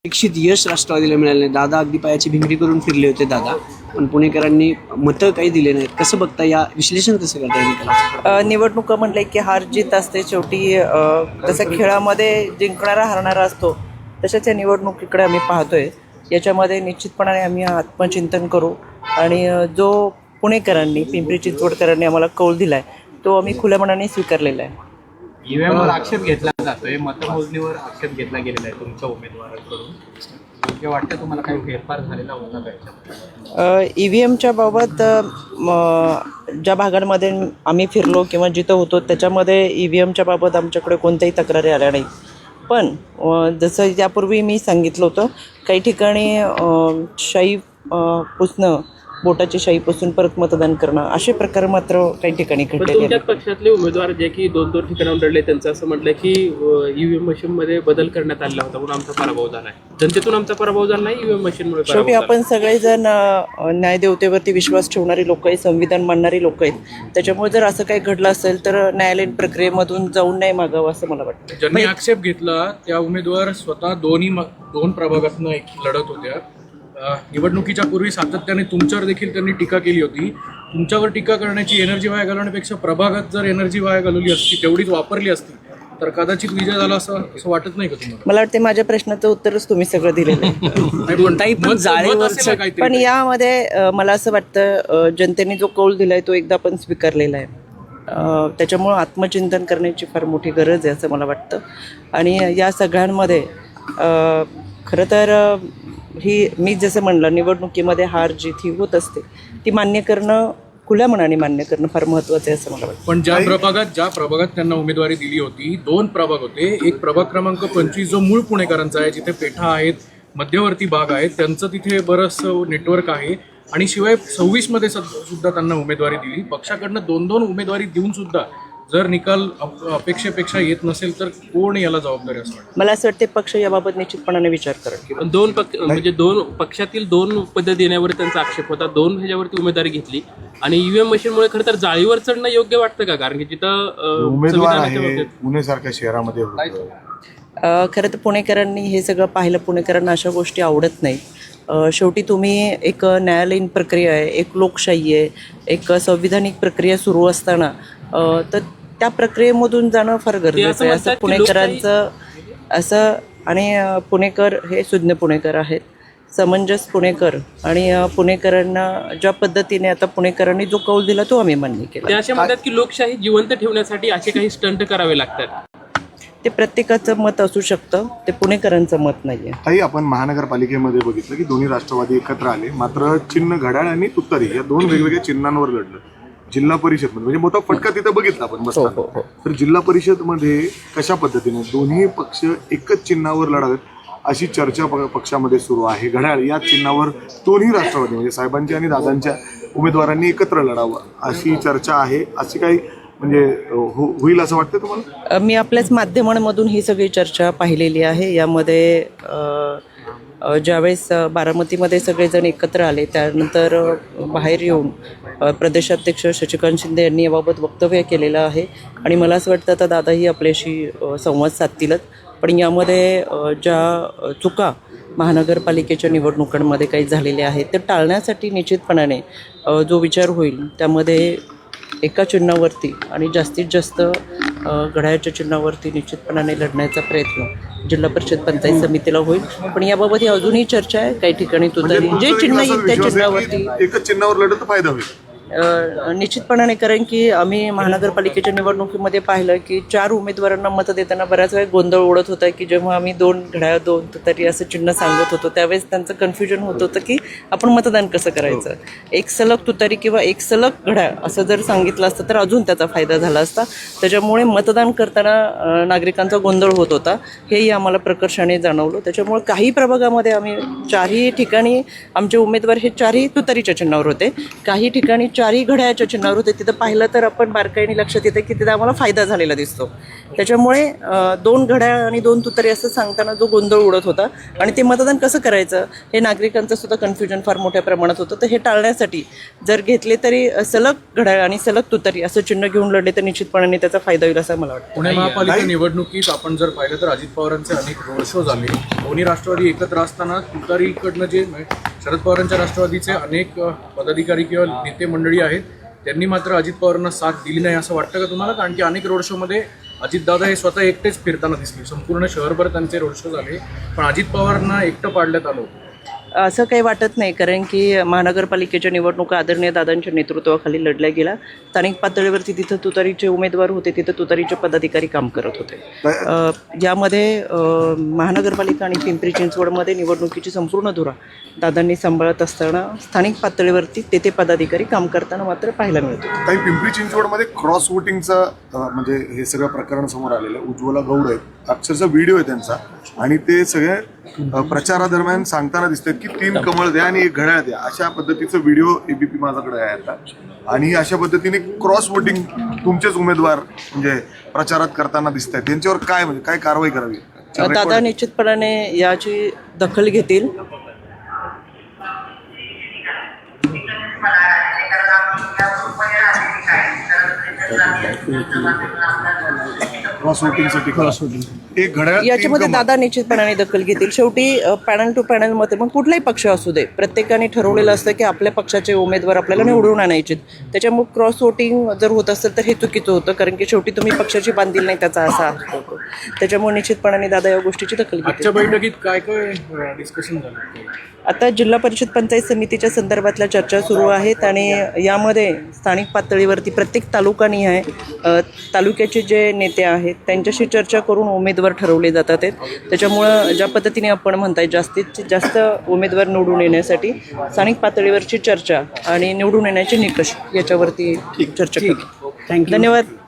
अपेक्षित यश राष्ट्रवादीला मिळालं नाही. दादा अगदी पायाची भिंगरी करून फिरले होते दादा, पण पुणेकरांनी मतं काही दिले नाहीत. कसं बघता, या विश्लेषण कसं करता येईल? निवडणुका म्हटलं की हार जीत असते शेवटी. जसं खेळामध्ये जिंकणारा हारणारा असतो, तशाच या निवडणुकीकडे आम्ही पाहतोय. याच्यामध्ये निश्चितपणाने आम्ही आत्मचिंतन करू आणि जो पुणेकरांनी, पिंपरी चिंचवडकरांनी आम्हाला कौल दिला आहे तो आम्ही खुल्या मनाने स्वीकारलेला आहे. ईव्हीएमवर आक्षेप घेतला जातोय, मतमोजणीवर आक्षेप घेतला गेलेला आहे तुमच्या उमेदवारांकडून. योग्य वाटतं तुम्हाला काही फेरफार झालेला होता का याच्यात? EVMच्या बाबत ज्या भागांमध्ये आम्ही फिरलो किंवा जिथं होतो त्याच्यामध्ये EVMच्या बाबत आमच्याकडे कोणत्याही तक्रारी आल्या नाही. पण जसं यापूर्वी मी सांगितलं होतं, काही ठिकाणी शाई पुसणं, बोटाची शाई पुसून परत मतदान करणं, असे प्रकार मात्र काही ठिकाणी घडलेले. तुमच्याच पक्षातले उमेदवार जे की 2-2 ठिकाणाहून लढले, त्यांचं असं म्हटलं की ईव्हीएम मशीनमध्ये बदल करण्यात आला होता म्हणून आमचा पराभव झाला आहे. जनतेतून आमचा पराभव झाला नाही, ईव्हीएम मशीनमुळे पराभव शेवटी झाला. आपण सगळेजण न्यायदेवतेवरती विश्वास ठेवणारी लोक आहेत, संविधान मानणारी लोक आहेत. त्याच्यामुळे जर असं काही घडलं असेल तर न्यायालयीन प्रक्रियेमधून जाऊन नाही मागावं असं मला वाटतं. ज्यांनी आक्षेप घेतला त्या उमेदवार स्वतः दोन प्रभागातनं लढत होत्या. निवडणुकीच्या पूर्वी सातत्याने तुमच्यावर देखील त्यांनी टीका केली होती. तुमच्यावर टीका करण्याची एनर्जी वाया घालवण्यापेक्षा प्रभागात जर एनर्जी वाया घालवली असती, तेवढीच वापरली असती, तर कदाचित विजय झाला असं वाटत नाही का तुम्हाला? मला वाटते माझ्या प्रश्नाचं उत्तरच तुम्ही सगळं दिलेलं आहे. पण यामध्ये मला असं वाटतं जनतेने जो कौल दिलाय तो एकदा आपण स्वीकारलेला आहे. त्याच्यामुळं आत्मचिंतन करण्याची फार मोठी गरज आहे असं मला वाटतं. आणि या सगळ्यांमध्ये खरं तर ही मी जसं म्हणलं, निवडणुकीमध्ये हार जीत ही होत असते, ती मान्य करणं, खुल्या मनाने मान्य करणं फार महत्त्वाचं आहे असं मला वाटतं. पण ज्या प्रभागात त्यांना उमेदवारी दिली होती, 2 प्रभाग होते. एक प्रभाग क्रमांक 25 जो मूळ पुणेकरांचा आहे, जिथे पेठा आहेत, मध्यवर्ती भाग आहेत, त्यांचं तिथे बरंचसं नेटवर्क आहे. आणि शिवाय 26 मध्ये सुद्धा त्यांना उमेदवारी दिली. पक्षाकडनं 2-2 उमेदवारी देऊन सुद्धा जर निकाल अपेक्षेपेक्षा येत नसेल तर कोण याला जबाबदारी असं वाटतं? मला असं वाटते पक्ष याबाबत निश्चितपणाने विचार करेल. दोन पक्षातील 2 पद देण्यावर त्यांचा आक्षेप होता. 2 ह्याच्यावरती उमेदवारी घेतली आणि ईव्हीएम मशीनमुळे खरं तर जाळीवर चढणं योग्य वाटतं का? कारण की तिथं उमेदवार आहे, पुणेसारख्या शहरामध्ये खरं तर पुणेकरांनी हे सगळं पाहिलं. पुणेकरांना अशा गोष्टी आवडत नाहीत. शेवटी तुम्ही एक न्यायालयीन प्रक्रिया आहे, एक लोकशाही आहे, एक संविधानिक प्रक्रिया सुरू असताना तर त्या प्रक्रियेमधून जाणं फार गरजेचं आहे असं पुणेकरांचं असं. आणि पुणेकर हे सुज्ञ पुणेकर आहेत, समंजस पुणेकर. आणि पुणेकरांना ज्या पद्धतीने आता पुणेकरांनी जो कौल दिला तो आम्ही मान्य केला. ते असे म्हणतात की लोकशाही जिवंत ठेवण्यासाठी असे काही स्टंट करावे लागतात. ते प्रत्येकाचं मत असू शकतं, ते पुणेकरांचं मत नाही आहे. ताई, आपण महानगरपालिकेमध्ये बघितलं की दोन्ही राष्ट्रवादी एकत्र आले, मात्र चिन्ह घड्याळ आणि तुतारी या 2 वेगवेगळ्या चिन्हांवर लढलं. जिल्हा परिषद म्हणजे मोठा फटका तिथं बघितला आपण बसताना. तर जिल्हा परिषद मध्ये कशा पद्धतीने दोन्ही पक्ष एकच चिन्हावर लढावेत अशी चर्चा पक्षामध्ये सुरू आहे. घड्याळ या चिन्हावर दोन्ही राष्ट्रवादी म्हणजे साहेबांच्या आणि दादांच्या उमेदवारांनी एकत्र लढावं अशी चर्चा आहे. अशी काही म्हणजे होईल असं वाटतं तुम्हाला? मी आपल्याच माध्यमांमधून ही सगळी चर्चा पाहिलेली आहे. यामध्ये ज्यावेळेस बारामतीमध्ये सगळेजण एकत्र आले, त्यानंतर बाहेर येऊन प्रदेशाध्यक्ष शशिकांत शिंदे यांनी याबाबत वक्तव्य केलेलं आहे. आणि मला असं वाटतं आता दादाही आपल्याशी संवाद साधतीलच. पण यामध्ये ज्या चुका महानगरपालिकेच्या निवडणुकांमध्ये काही झालेल्या आहेत ते टाळण्यासाठी निश्चितपणाने जो विचार होईल त्यामध्ये एका चिन्हावरती आणि जास्तीत जास्त घड्याळाच्या चिन्हावरती निश्चितपणाने लढण्याचा प्रयत्न जिल्हा परिषद पंचायत समितीला होईल. पण याबाबत ही अजूनही चर्चा आहे. काही ठिकाणी तुतारी जे चिन्ह येईल त्या चिन्हावरती एकच चिन्हावर लढत फायदा होईल निश्चितपणाने. कारण की आम्ही महानगरपालिकेच्या निवडणुकीमध्ये पाहिलं की 4 उमेदवारांना मतं देताना बऱ्याच वेळा गोंधळ उडत होता की जेव्हा आम्ही 2 घड्याळ 2 तुतारी असं चिन्ह सांगत होतो त्यावेळेस त्यांचं कन्फ्युजन होत होतं की आपण मतदान कसं करायचं. एक सलग तुतारी किंवा एक सलग घड्याळ असं जर सांगितलं असतं तर अजून त्याचा फायदा झाला असता. त्याच्यामुळे मतदान करताना नागरिकांचा गोंधळ होत होता, हेही आम्हाला प्रकर्षाने जाणवलं. त्याच्यामुळे काही प्रभागामध्ये आम्ही 4ही ठिकाणी आमचे उमेदवार हे 4ही तुतारीच्या चिन्हावर होते. काही ठिकाणी चारही घड्याळाच्या चिन्हावर होते तिथं पाहिलं तर आपण बारकाईने लक्षात येतं की तिथं आम्हाला फायदा झालेला दिसतो. त्याच्यामुळे 2 घड्याळ आणि 2 तुतारी असं सांगताना जो गोंधळ उडत होता आणि ते मतदान कसं करायचं हे नागरिकांचं सुद्धा कन्फ्युजन फार मोठ्या प्रमाणात होतं. तर हे टाळण्यासाठी जर घेतले तरी सलग घड्याळ आणि सलग तुतारी असं चिन्ह घेऊन लढले तर निश्चितपणे त्याचा फायदा होईल असं मला वाटतं. पुणे महापालिका निवडणुकीत आपण जर पाहिलं तर अजित पवारांचे अनेक रोड शो झाले. दोन्ही राष्ट्रवादी एकत्र असताना तुतारीकडनं जे शरद पवारांच्या राष्ट्रवादीचे अनेक पदाधिकारी किंवा नेते मंडळी आहेत त्यांनी मात्र अजित पवारांना साथ दिली नाही असं वाटतं का तुम्हाला? कारण की अनेक रोड शोमध्ये अजितदादा हे स्वतः एकटेच फिरताना दिसले. संपूर्ण शहरभर त्यांचे रोड शो झाले पण अजित पवारांना एकटं पाडण्यात आलं. असं काही वाटत नाही, कारण की महानगरपालिकेच्या निवडणुका आदरणीय दादांच्या नेतृत्वाखाली लढल्या गेल्या. स्थानिक पातळीवरती तिथं तुतारीचे उमेदवार होते, तिथं तुतारीचे पदाधिकारी काम करत होते. यामध्ये महानगरपालिका आणि पिंपरी चिंचवडमध्ये निवडणुकीची संपूर्ण धुरा दादांनी सांभाळत असताना स्थानिक पातळीवरती ते पदाधिकारी काम करताना मात्र पाहायला मिळत होते. काही पिंपरी चिंचवडमध्ये क्रॉस वोटिंगचं म्हणजे हे सगळं प्रकरण समोर आलेलं आहे. उज्ज्वला गौड आहेत, अक्षरशः व्हिडिओ आहे त्यांचा आणि ते सगळे प्रचारादरम्यान सांगताना दिसतात की 3 कमळ द्या आणि 1 घड्याळ द्या, अशा पद्धतीचा व्हिडिओ ABP माझ्याकडे आहे आता. आणि अशा पद्धतीने क्रॉस वोटिंग तुमचेच उमेदवार म्हणजे प्रचारात करताना दिसत आहेत. त्यांच्यावर काय म्हणजे काय कारवाई करावी? दादा निश्चितपणाने याची दखल घेतील. क्रॉस वोटिंगसाठी 1 घड्याळ याच्यामध्ये दादा निश्चितपणाने दखल घेतील. शेवटी पॅनल टू पॅनल मते मग कुठलाही पक्ष असू दे, प्रत्येकाने ठरवलेलं असतं की आपल्या पक्षाचे उमेदवार आपल्याला निवडून आणायचे. त्याच्यामुळे क्रॉस वोटिंग जर होत असेल तर हे चुकीचं होतं, कारण की शेवटी तुम्ही पक्षाची बांधील नाही त्याचा असा अर्थ होतो. त्याच्यामुळे निश्चितपणाने दादा या गोष्टीची दखल घेतील. आजच्या बैठकीत काय काय डिस्कशन झालं? आता जिल्हा परिषद पंचायत समितीच्या संदर्भातल्या चर्चा सुरू आहेत आणि यामध्ये स्थानिक पातळीवरती प्रत्येक तालुकानिहाय तालुक्याचे जे नेते आहेत त्यांच्याशी चर्चा करून उमेदवार ठरवले जातात आहेत. त्याच्यामुळं ज्या पद्धतीने आपण म्हणताय जास्तीत जास्त उमेदवार निवडून येण्यासाठी स्थानिक पातळीवरची चर्चा आणि निवडून येण्याचे निकष याच्यावरती चर्चा करू. थँक्यू. धन्यवाद.